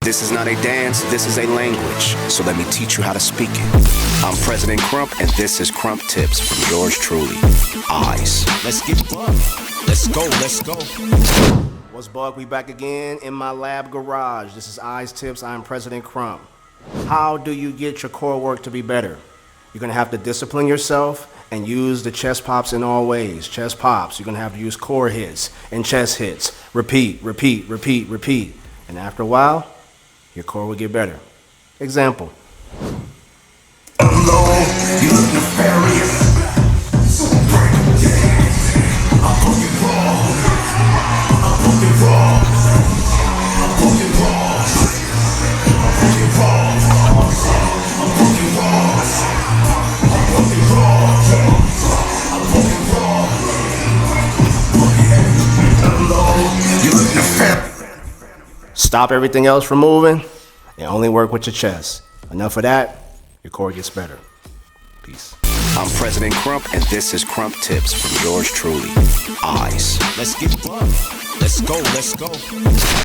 This is not a dance, this is a language, so let me teach you how to speak it. I'm President KRUMP, and this is KRUMP Tips from yours truly, Eyes. Let's get bugged. Let's go, let's go. What's bug? We back again in my lab garage. This is Eyes Tips. I'm President KRUMP. How do you get your core work to be better? You're gonna have to discipline yourself and use the chest pops in all ways. Chest pops, you're gonna have to use core hits and chest hits. Repeat, repeat, repeat, repeat. And after a while, your core will get better. Example. Alone, you look nefarious. So I'm breaking dance. I'm fucking wrong. I'm fucking wrong. I'm fucking wrong. I'm fucking wrong. I'm fucking wrong. I'm fucking wrong. I'm fucking wrong. Alone, you look nefarious. Stop everything else from moving and only work with your chest. Enough of that, your core gets better. Peace. I'm President KRUMP, and this is KRUMP Tips from yours truly, Eyes. Let's get bugged. Let's go, let's go.